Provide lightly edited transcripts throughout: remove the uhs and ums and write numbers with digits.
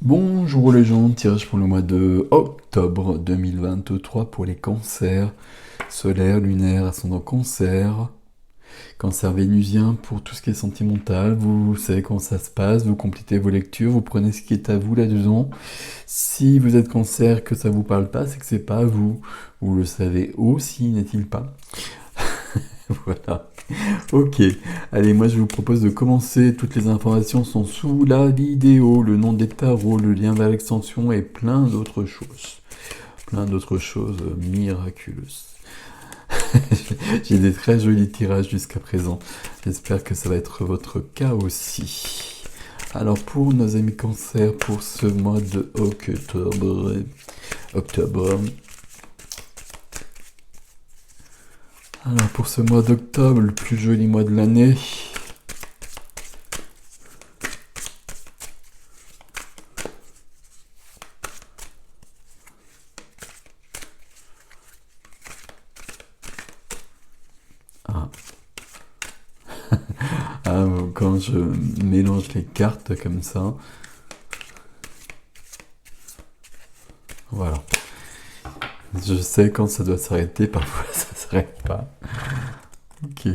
Bonjour les gens, tirage pour le mois de octobre 2023 pour les cancers solaires, lunaires, ascendant cancer, cancer vénusien pour tout ce qui est sentimental. Vous savez comment ça se passe, vous complétez vos lectures, vous prenez ce qui est à vous là-dedans. Si vous êtes cancer, que ça vous parle pas, c'est que c'est pas à vous. Vous le savez aussi, n'est-il pas? Voilà. Ok, allez, moi je vous propose de commencer. Toutes les informations sont sous la vidéo, le nom des tarots, le lien vers l'extension et plein d'autres choses. Plein d'autres choses miraculeuses. J'ai des très jolis tirages jusqu'à présent. J'espère que ça va être votre cas aussi. Alors pour nos amis cancer, pour ce mois de octobre, alors pour ce mois d'octobre, le plus joli mois de l'année, ah. Ah, quand je mélange les cartes comme ça, voilà. Je sais quand ça doit s'arrêter, parfois ça s'arrête pas. Ok.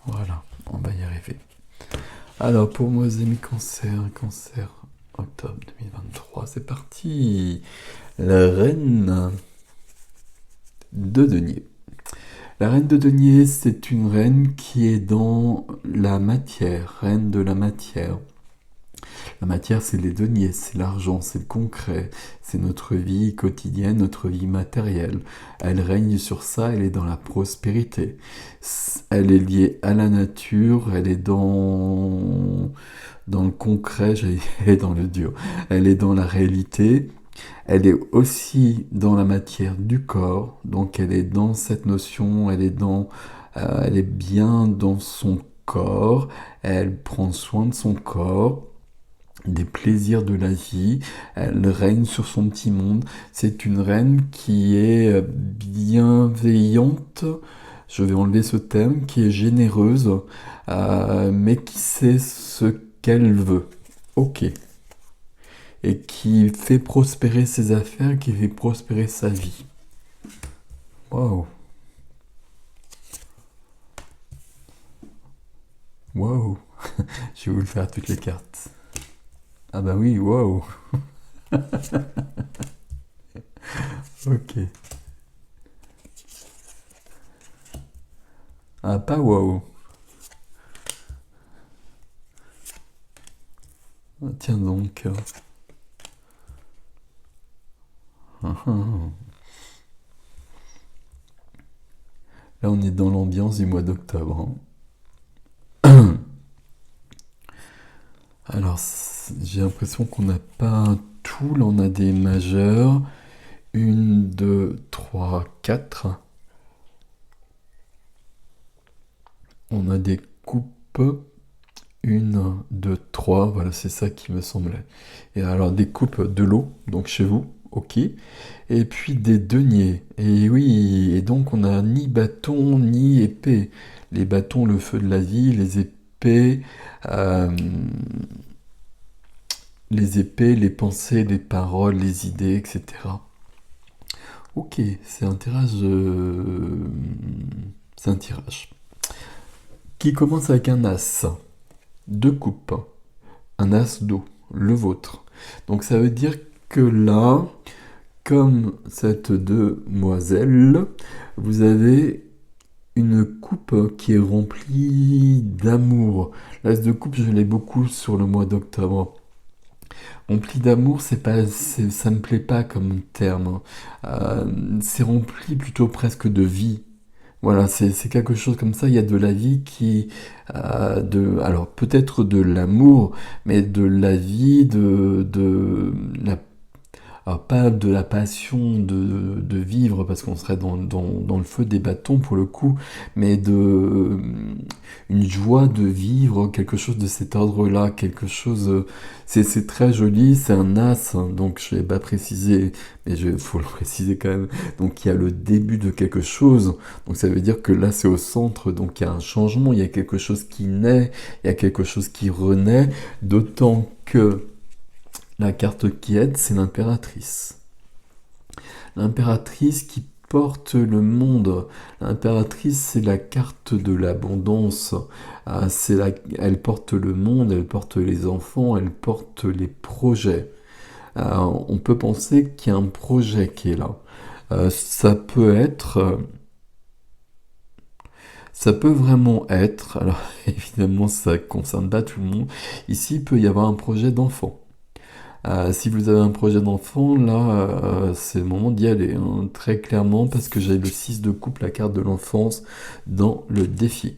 Voilà, on va y arriver. Alors pour moi, les amis cancer, octobre 2023, c'est parti. La reine de denier. La reine de denier, c'est une reine qui est dans la matière, reine de la matière. La matière, c'est les deniers, c'est l'argent, c'est le concret, c'est notre vie quotidienne, notre vie matérielle. Elle règne sur ça, elle est dans la prospérité. Elle est liée à la nature, elle est dans le concret, elle est dans le dur. Elle est dans la réalité. Elle est aussi dans la matière du corps, donc elle est dans cette notion, elle est bien dans son corps, elle prend soin de son corps, des plaisirs de la vie, elle règne sur son petit monde. C'est une reine qui est bienveillante, je vais enlever ce terme, qui est généreuse, mais qui sait ce qu'elle veut. Ok. Et qui fait prospérer ses affaires, qui fait prospérer sa vie. Waouh. Waouh. Je vais vous le faire toutes les cartes. Ah bah oui, waouh. Ok. Ah, pas waouh. Ah, tiens donc. Là, on est dans l'ambiance du mois d'octobre. Hein. Alors, j'ai l'impression qu'on n'a pas un tout. Là, on a des majeurs. 1, 2, 3, 4. On a des coupes. 1, 2, 3. Voilà, c'est ça qui me semblait. Et alors, des coupes de l'eau, donc chez vous. Ok. Et puis des deniers. Et oui, et donc on n'a ni bâton ni épée. Les bâtons, le feu de la vie, euh, les épées, les pensées, les paroles, les idées, etc. Ok, c'est un tirage. C'est un tirage. Qui commence avec un as. Deux coupes. Un as d'eau. Le vôtre. Donc ça veut dire que là, comme cette demoiselle, vous avez une coupe qui est remplie d'amour. L'as de coupe, je l'ai beaucoup sur le mois d'octobre. Rempli d'amour, ça me plaît pas comme terme. C'est rempli plutôt presque de vie. Voilà, c'est quelque chose comme ça. Il y a de la vie alors peut-être de l'amour, mais de la vie, alors pas de la passion de vivre, parce qu'on serait dans le feu des bâtons pour le coup, mais une joie de vivre, quelque chose de cet ordre-là, quelque chose, c'est très joli, c'est un as, hein, donc je ne l'ai pas précisé, mais il faut le préciser quand même, donc il y a le début de quelque chose, donc ça veut dire que là c'est au centre, donc il y a un changement, il y a quelque chose qui naît, il y a quelque chose qui renaît, d'autant que la carte qui aide, c'est l'impératrice. L'impératrice qui porte le monde. L'impératrice, c'est la carte de l'abondance. Elle porte le monde, elle porte les enfants, elle porte les projets. On peut penser qu'il y a un projet qui est là. Ça peut être... Ça peut vraiment être, alors évidemment ça ne concerne pas tout le monde, ici il peut y avoir un projet d'enfant. Si vous avez un projet d'enfant, là, c'est le moment d'y aller, hein, très clairement, parce que j'ai le 6 de coupe, la carte de l'enfance, dans le défi.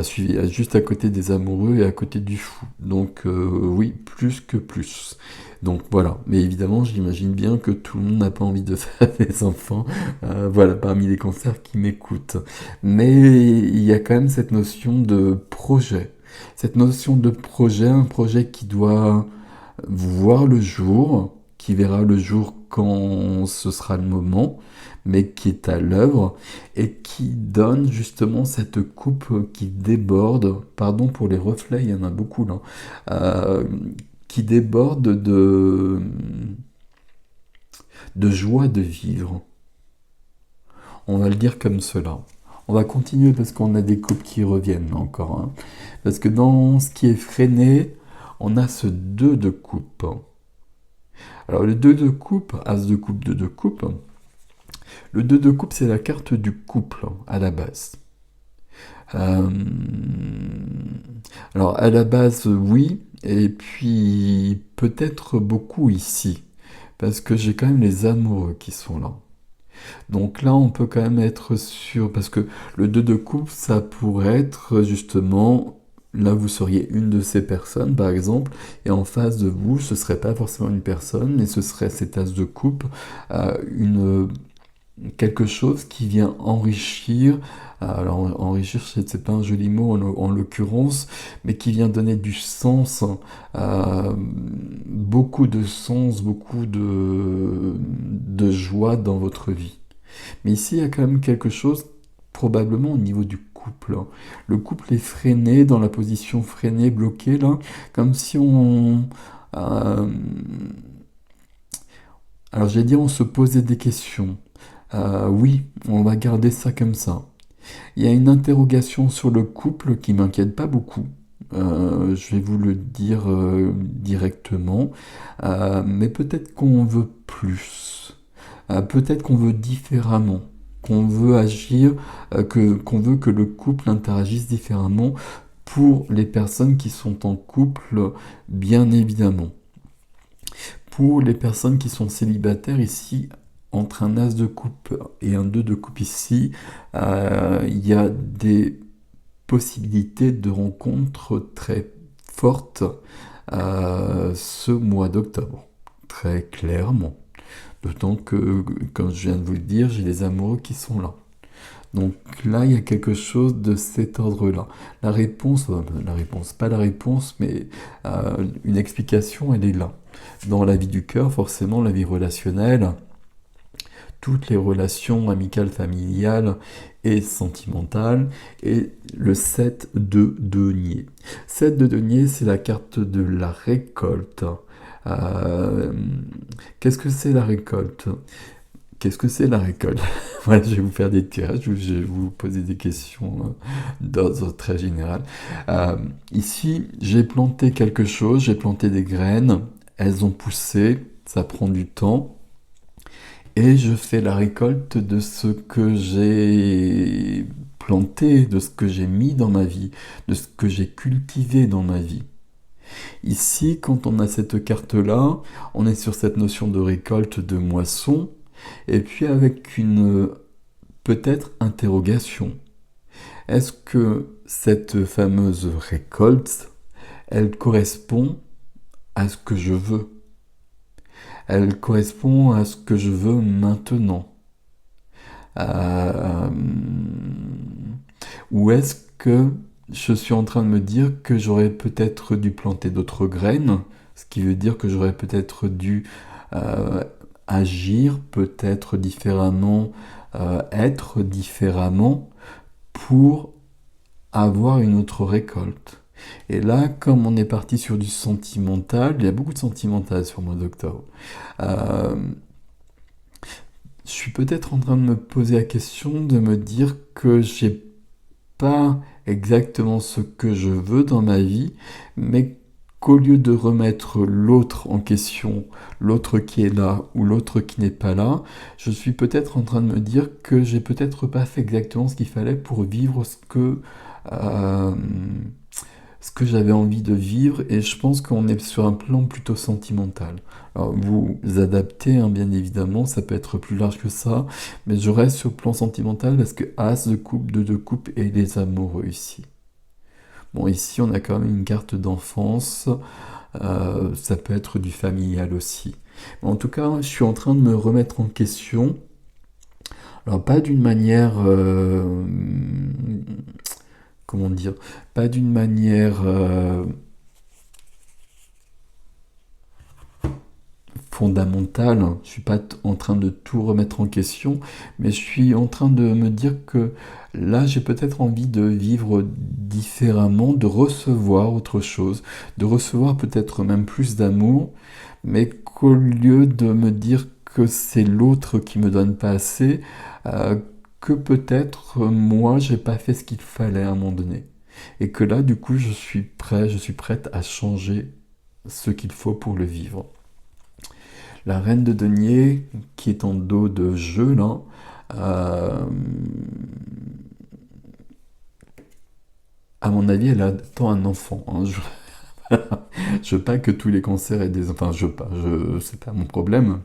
Suivi juste à côté des amoureux et à côté du fou. Donc oui, plus que plus. Donc voilà, mais évidemment j'imagine bien que tout le monde n'a pas envie de faire des enfants, voilà, parmi les cancers qui m'écoutent. Mais il y a quand même cette notion de projet. Cette notion de projet, un projet qui doit voir le jour, qui verra le jour quand ce sera le moment, mais qui est à l'œuvre et qui donne justement cette coupe qui déborde, pardon pour les reflets, il y en a beaucoup là, euh, qui déborde de joie de vivre. On va le dire comme cela. On va continuer parce qu'on a des coupes qui reviennent encore, hein. Parce que dans ce qui est freiné, on a ce 2 de coupe. Alors le 2 de coupe, as de coupe, 2 de coupe. Le 2 de coupe, c'est la carte du couple à la base. Euh, Alors à la base, oui, et puis peut-être beaucoup ici, parce que j'ai quand même les amoureux qui sont là. Donc là, on peut quand même être sûr, parce que le 2 de coupe, ça pourrait être justement, là vous seriez une de ces personnes par exemple, et en face de vous, ce serait pas forcément une personne, mais ce serait cet as de coupe, une quelque chose qui vient enrichir, alors enrichir c'est pas un joli mot en l'occurrence, mais qui vient donner du sens, beaucoup de sens, beaucoup de joie dans votre vie. Mais ici il y a quand même quelque chose probablement au niveau du couple, hein. Le couple est freiné, dans la position freinée, bloquée là, comme si euh, alors j'allais dire on se posait des questions. Oui, on va garder ça comme ça. Il y a une interrogation sur le couple qui m'inquiète pas beaucoup. Je vais vous le dire directement. Mais peut-être qu'on veut plus. Peut-être qu'on veut différemment. Qu'on veut agir, qu'on veut que le couple interagisse différemment pour les personnes qui sont en couple, bien évidemment. Pour les personnes qui sont célibataires ici, entre un as de coupe et un 2 de coupe ici, il y a des possibilités de rencontres très fortes ce mois d'octobre, très clairement. D'autant que, comme je viens de vous le dire, j'ai les amoureux qui sont là. Donc là, il y a quelque chose de cet ordre-là. Pas la réponse, mais une explication, elle est là. Dans la vie du cœur, forcément, la vie relationnelle, toutes les relations amicales, familiales et sentimentales, et le 7 de denier. 7 de denier, c'est la carte de la récolte. Qu'est-ce que c'est la récolte? Qu'est-ce que c'est la récolte? Voilà, je vais vous faire des tirages, je vais vous poser des questions d'ordre très général. Ici, j'ai planté quelque chose, j'ai planté des graines, elles ont poussé, ça prend du temps, et je fais la récolte de ce que j'ai planté, de ce que j'ai mis dans ma vie, de ce que j'ai cultivé dans ma vie. Ici, quand on a cette carte-là, on est sur cette notion de récolte, de moisson, et puis avec une peut-être interrogation. Est-ce que cette fameuse récolte, elle correspond à ce que je veux? elle correspond à ce que je veux maintenant. Euh, ou est-ce que je suis en train de me dire que j'aurais peut-être dû planter d'autres graines, ce qui veut dire que j'aurais peut-être dû euh, agir peut-être différemment, être différemment pour avoir une autre récolte. Et là, comme on est parti sur du sentimental, il y a beaucoup de sentimental sur le mois d'octobre. Euh, je suis peut-être en train de me poser la question de me dire que j'ai pas exactement ce que je veux dans ma vie, mais qu'au lieu de remettre l'autre en question, l'autre qui est là ou l'autre qui n'est pas là, je suis peut-être en train de me dire que j'ai peut-être pas fait exactement ce qu'il fallait pour vivre euh, ce que j'avais envie de vivre, et je pense qu'on est sur un plan plutôt sentimental. Alors vous adaptez, hein, bien évidemment, ça peut être plus large que ça, mais je reste sur le plan sentimental parce que As de coupe, de coupe et les amoureux ici. Bon, ici on a quand même une carte d'enfance, ça peut être du familial aussi. Mais en tout cas, je suis en train de me remettre en question. Alors pas d'une manière, comment dire, pas d'une manière fondamentale. Je suis pas en train de tout remettre en question, mais je suis en train de me dire que là, j'ai peut-être envie de vivre différemment, de recevoir autre chose, de recevoir peut-être même plus d'amour, mais qu'au lieu de me dire que c'est l'autre qui me donne pas assez, euh, que peut-être moi, j'ai pas fait ce qu'il fallait à un moment donné. Et que là, du coup, je suis prête à changer ce qu'il faut pour le vivre. La reine de denier, qui est en dos de jeu, là, euh, à mon avis, elle attend un enfant, hein. Je veux pas que tous les cancers aient des enfants. Enfin, je veux pas, c'est pas mon problème.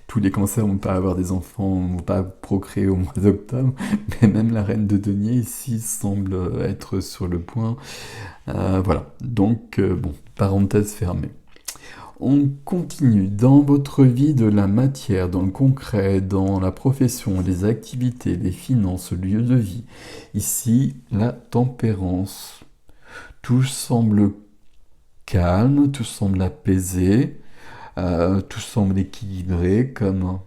Tous les cancers vont pas avoir des enfants, vont pas procréer au mois d'octobre. Mais même la reine de denier ici semble être sur le point. Voilà. Donc, bon, parenthèse fermée. On continue dans votre vie de la matière, dans le concret, dans la profession, les activités, les finances, le lieu de vie. Ici, la tempérance. Tout semble calme, tout semble apaisé, tout semble équilibré comme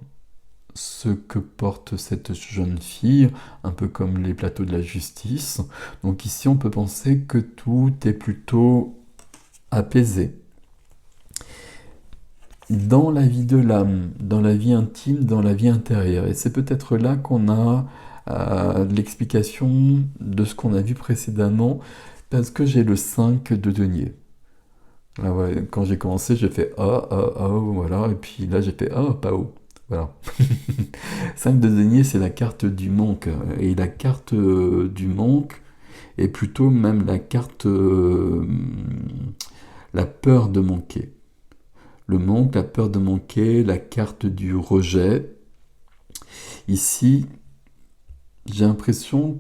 ce que porte cette jeune fille, un peu comme les plateaux de la justice. Donc ici, on peut penser que tout est plutôt apaisé. Dans la vie de l'âme, dans la vie intime, dans la vie intérieure. Et c'est peut-être là qu'on a l'explication de ce qu'on a vu précédemment, parce que j'ai le 5 de denier. Ah ouais, quand j'ai commencé, j'ai fait ah, ah, ah, voilà, et puis là j'ai fait ah, pas haut. Voilà. 5 de denier, c'est la carte du manque. Et la carte du manque est plutôt même la carte, la peur de manquer. Le manque, la peur de manquer, la carte du rejet. Ici, j'ai l'impression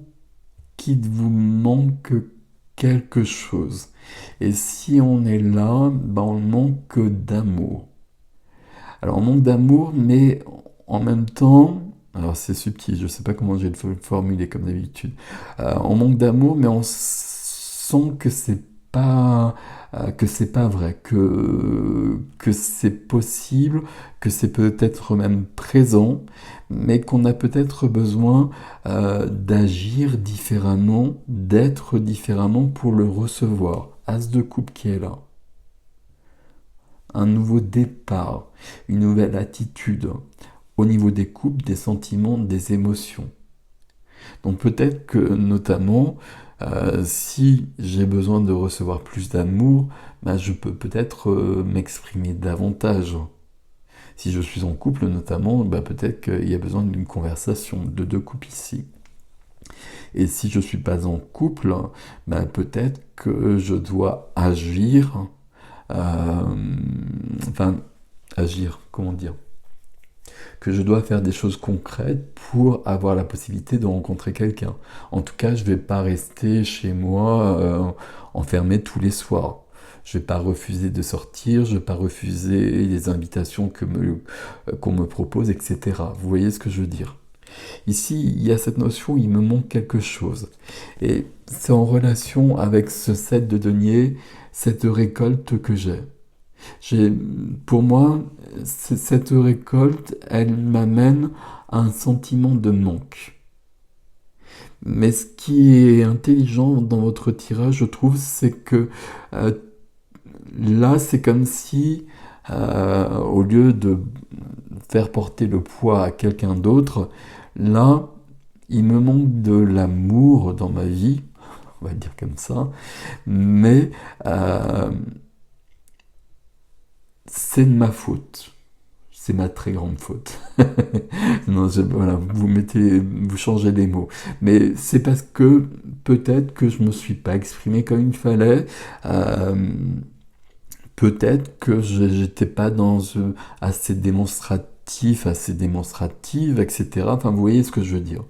qu'il vous manque quelque chose. Et si on est là, ben on manque d'amour. Alors on manque d'amour, mais en même temps, alors c'est subtil, je ne sais pas comment je vais le formuler comme d'habitude. On manque d'amour, mais on sent que c'est pas vrai, que c'est possible, que c'est peut-être même présent, mais qu'on a peut-être besoin d'agir différemment, d'être différemment pour le recevoir. As de coupe qui est là. Un nouveau départ, une nouvelle attitude au niveau des couples, des sentiments, des émotions. Donc peut-être que notamment, si j'ai besoin de recevoir plus d'amour, bah, je peux peut-être m'exprimer davantage. Si je suis en couple notamment, bah, peut-être qu'il y a besoin d'une conversation de deux couples ici. Et si je ne suis pas en couple, bah, peut-être que je dois agir, enfin agir, comment dire, que je dois faire des choses concrètes pour avoir la possibilité de rencontrer quelqu'un. En tout cas, je ne vais pas rester chez moi enfermé tous les soirs. Je vais pas refuser de sortir, je vais pas refuser les invitations qu'on me propose, etc. Vous voyez ce que je veux dire? Ici, il y a cette notion, il me manque quelque chose. Et c'est en relation avec ce 7 de denier, cette récolte que j'ai. Pour moi, cette récolte, elle m'amène à un sentiment de manque. Mais ce qui est intelligent dans votre tirage, je trouve, c'est que euh, là, c'est comme si, au lieu de faire porter le poids à quelqu'un d'autre, là, il me manque de l'amour dans ma vie, on va le dire comme ça, mais euh, c'est de ma faute. C'est ma très grande faute. Non, voilà, vous changez les mots. Mais c'est parce que peut-être que je me suis pas exprimé comme il fallait. Euh, Peut-être que j'étais pas assez démonstratif, assez démonstrative, etc. Enfin, vous voyez ce que je veux dire.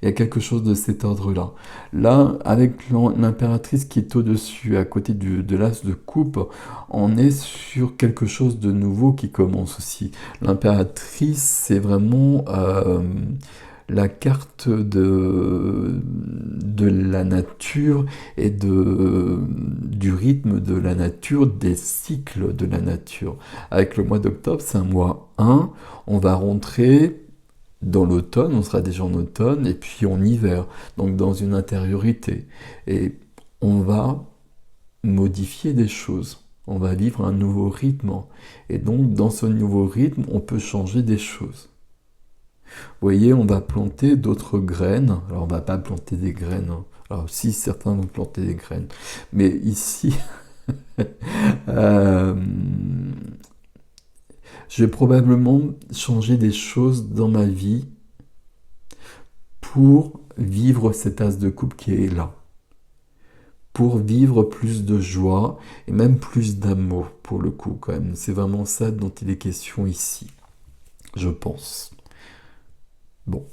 Il y a quelque chose de cet ordre-là. Là, avec l'impératrice qui est au-dessus, à côté de l'as de coupe, on est sur quelque chose de nouveau qui commence aussi. L'impératrice, c'est vraiment la carte de la nature et du rythme de la nature, des cycles de la nature. Avec le mois d'octobre, c'est un mois 1, on va rentrer dans l'automne, on sera déjà en automne, et puis en hiver, donc dans une intériorité. Et on va modifier des choses, on va vivre un nouveau rythme, et donc dans ce nouveau rythme, on peut changer des choses. Vous voyez, on va planter d'autres graines, alors on va pas planter des graines, hein. Alors si certains vont planter des graines, mais ici, euh, je vais probablement changer des choses dans ma vie pour vivre cet as de coupe qui est là, pour vivre plus de joie et même plus d'amour pour le coup quand même. C'est vraiment ça dont il est question ici, je pense. Bon,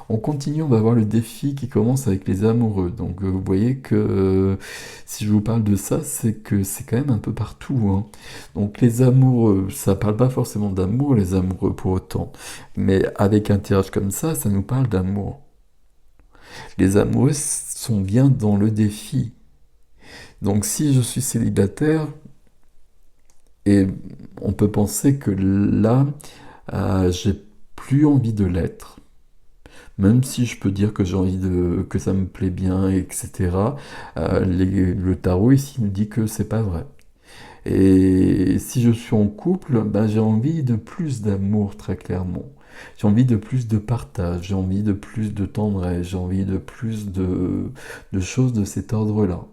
on continue, on va voir le défi qui commence avec les amoureux. Donc vous voyez que si je vous parle de ça, c'est que c'est quand même un peu partout, hein. Donc les amoureux, ça parle pas forcément d'amour, les amoureux pour autant. Mais avec un tirage comme ça nous parle d'amour. Les amoureux sont bien dans le défi. Donc si je suis célibataire, et on peut penser que là, j'ai plus envie de l'être, même si je peux dire que que ça me plaît bien, etc. Le tarot ici nous dit que c'est pas vrai. Et si je suis en couple, ben, j'ai envie de plus d'amour, très clairement. J'ai envie de plus de partage, j'ai envie de plus de tendresse, j'ai envie de plus de choses de cet ordre-là.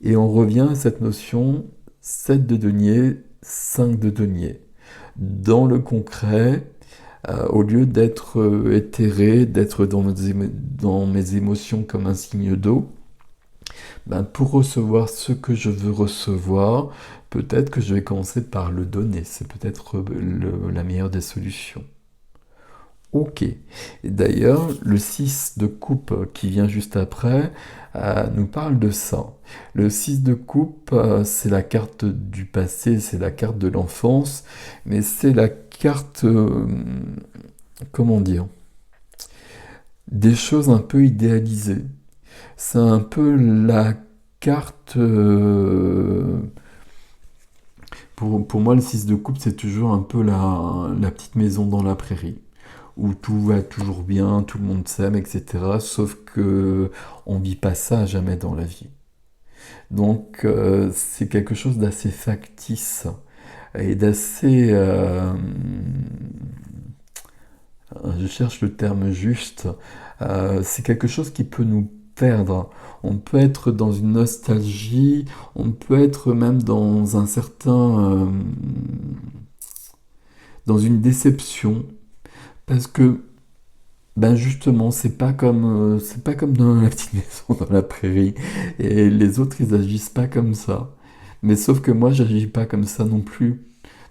Et on revient à cette notion 7 de denier, 5 de denier. Dans le concret, au lieu d'être éthéré, d'être dans mes émotions comme un signe d'eau, ben pour recevoir ce que je veux recevoir, peut-être que je vais commencer par le donner. C'est peut-être la meilleure des solutions. Ok. Et d'ailleurs, le 6 de coupe qui vient juste après nous parle de ça. Le 6 de coupe, c'est la carte du passé, c'est la carte de l'enfance, mais c'est la carte, comment dire, des choses un peu idéalisées. C'est un peu la carte... pour moi, le 6 de coupe, c'est toujours un peu la petite maison dans la prairie, où tout va toujours bien, tout le monde s'aime, etc. Sauf que on vit pas ça jamais dans la vie. Donc c'est quelque chose d'assez factice et d'assez... je cherche le terme juste. C'est quelque chose qui peut nous perdre. On peut être dans une nostalgie, on peut être même dans un certain... dans une déception. Parce que ben justement, c'est pas comme dans la petite maison dans la prairie. Et les autres, ils agissent pas comme ça. Mais sauf que moi, j'agis pas comme ça non plus.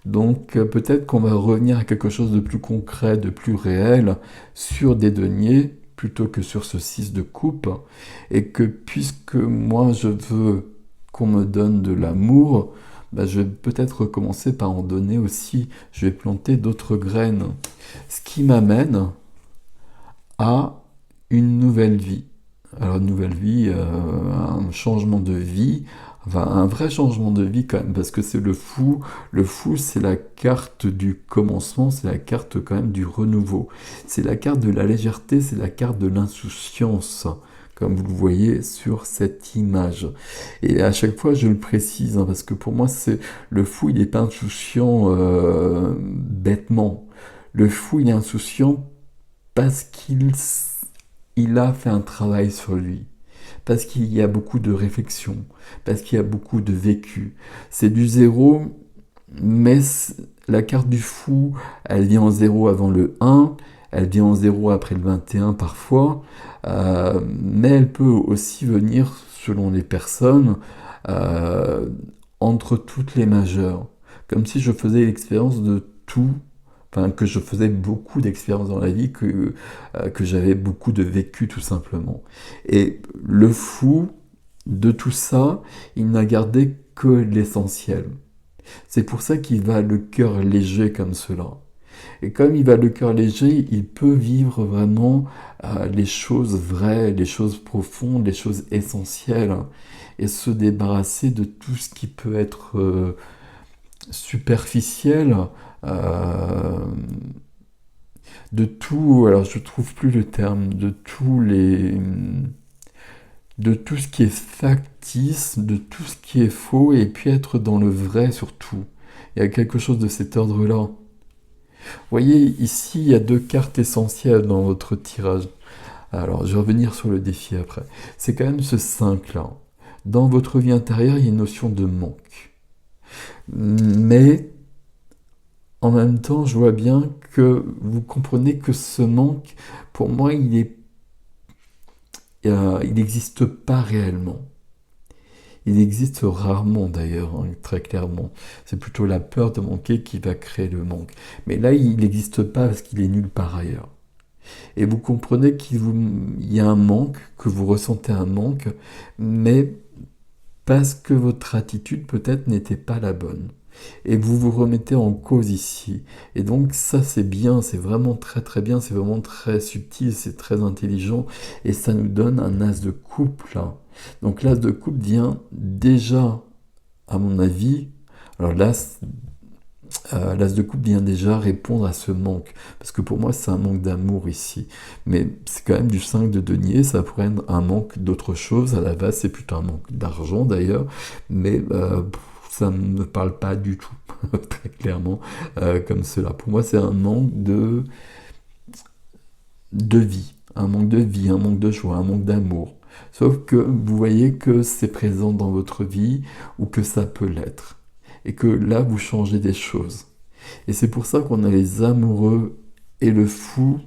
Donc peut-être qu'on va revenir à quelque chose de plus concret, de plus réel, sur des deniers, plutôt que sur ce 6 de coupe. Et que puisque moi, je veux qu'on me donne de l'amour, bah, je vais peut-être commencer par en donner aussi. Je vais planter d'autres graines. Ce qui m'amène à une nouvelle vie. Alors, une nouvelle vie, un changement de vie, enfin, un vrai changement de vie quand même, parce que c'est le fou. Le fou, c'est la carte du commencement, c'est la carte quand même du renouveau. C'est la carte de la légèreté, c'est la carte de l'insouciance, comme vous le voyez sur cette image. Et à chaque fois, je le précise, hein, parce que pour moi, c'est le fou, il n'est pas insouciant bêtement. Le fou, il est insouciant parce qu'il a fait un travail sur lui, parce qu'il y a beaucoup de réflexion, parce qu'il y a beaucoup de vécu. C'est du zéro, mais la carte du fou, elle vient en zéro avant le 1, elle vient en zéro après le 21 parfois, mais elle peut aussi venir, selon les personnes, euh, entre toutes les majeures. Comme si je faisais l'expérience de tout, enfin que je faisais beaucoup d'expériences dans la vie, que j'avais beaucoup de vécu tout simplement. Et le fou de tout ça, il n'a gardé que l'essentiel. C'est pour ça qu'il va le cœur léger comme cela. Et comme il va le cœur léger, il peut vivre vraiment les choses vraies, les choses profondes, les choses essentielles, hein, et se débarrasser de tout ce qui peut être superficiel, euh, de tout, alors je trouve plus le terme, de tout ce qui est factice, de tout ce qui est faux, et puis être dans le vrai surtout. Il y a quelque chose de cet ordre-là. Vous voyez, ici, il y a deux cartes essentielles dans votre tirage. Alors, je vais revenir sur le défi après. C'est quand même ce 5-là. Dans votre vie intérieure, il y a une notion de manque. Mais, en même temps, je vois bien que vous comprenez que ce manque, pour moi, il n'existe pas réellement. Il existe rarement d'ailleurs, hein, très clairement. C'est plutôt la peur de manquer qui va créer le manque. Mais là, il n'existe pas parce qu'il est nulle part ailleurs. Et vous comprenez qu'il y a un manque, que vous ressentez un manque, mais parce que votre attitude peut-être n'était pas la bonne. Et vous vous remettez en cause ici. Et donc ça c'est bien, c'est vraiment très très bien, c'est vraiment très subtil, c'est très intelligent. Et ça nous donne un as de coupe là. Donc l'as de coupe vient déjà, à mon avis, alors l'as de coupe vient déjà répondre à ce manque. Parce que pour moi c'est un manque d'amour ici. Mais c'est quand même du 5 de denier, ça pourrait être un manque d'autre chose. À la base c'est plutôt un manque d'argent d'ailleurs. Mais ça ne me parle pas du tout, très clairement, comme cela. Pour moi, c'est un manque de vie, un manque de vie, un manque de joie, un manque d'amour. Sauf que vous voyez que c'est présent dans votre vie ou que ça peut l'être. Et que là, vous changez des choses. Et c'est pour ça qu'on a les amoureux et le fou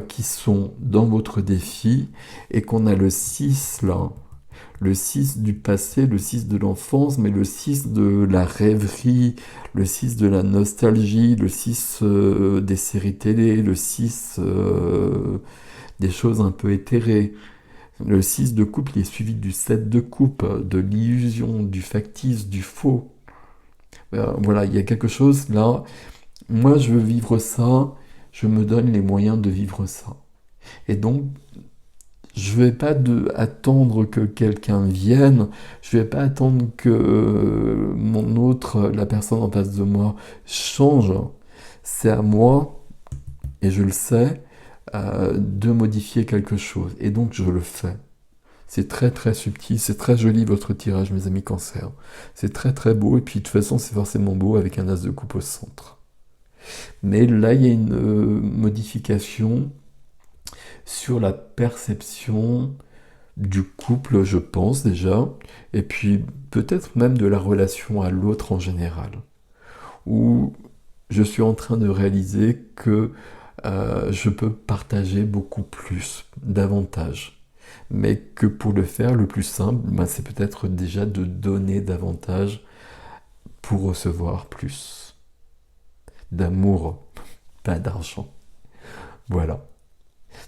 qui sont dans votre défi et qu'on a le 6 là, le 6 du passé, le 6 de l'enfance, mais le 6 de la rêverie, le 6 de la nostalgie, le 6 des séries télé, le 6 des choses un peu éthérées. Le 6 de coupe, il est suivi du 7 de coupe, de l'illusion, du factice, du faux. Voilà, il y a quelque chose là. Moi, je veux vivre ça, je me donne les moyens de vivre ça. Et donc, je vais pas attendre que quelqu'un vienne, je vais pas attendre que la personne en face de moi, change. C'est à moi, et je le sais, de modifier quelque chose. Et donc je le fais. C'est très très subtil, c'est très joli votre tirage, mes amis Cancer. C'est très très beau, et puis de toute façon c'est forcément beau avec un as de coupe au centre. Mais là il y a une modification sur la perception du couple, je pense déjà, et puis peut-être même de la relation à l'autre en général, où je suis en train de réaliser que je peux partager beaucoup plus, davantage. Mais que pour le faire, le plus simple, ben, c'est peut-être déjà de donner davantage pour recevoir plus d'amour, pas d'argent. Voilà.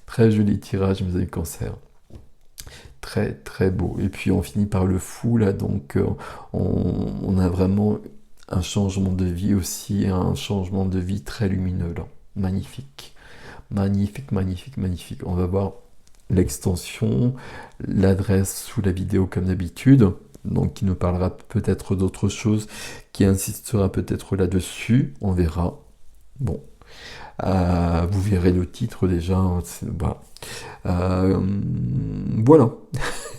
Très joli tirage, mes amis Cancer. très très beau. Et puis on finit par le fou là, donc on a vraiment un changement de vie aussi, un changement de vie très lumineux là. Magnifique, magnifique, magnifique, magnifique. On va voir l'extension, l'adresse sous la vidéo comme d'habitude, donc qui nous parlera peut-être d'autre chose, qui insistera peut-être là-dessus, on verra. Bon, vous verrez le titre déjà, hein, voilà. Voilà.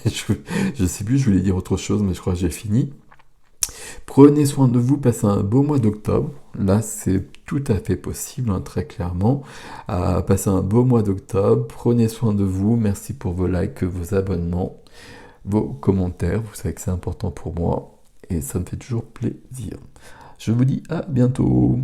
Je sais plus, je voulais dire autre chose, mais je crois que j'ai fini. Prenez soin de vous, passez un beau mois d'octobre. Là, c'est tout à fait possible, hein, très clairement. Passez un beau mois d'octobre. Prenez soin de vous. Merci pour vos likes, vos abonnements, vos commentaires. Vous savez que c'est important pour moi et ça me fait toujours plaisir. Je vous dis à bientôt.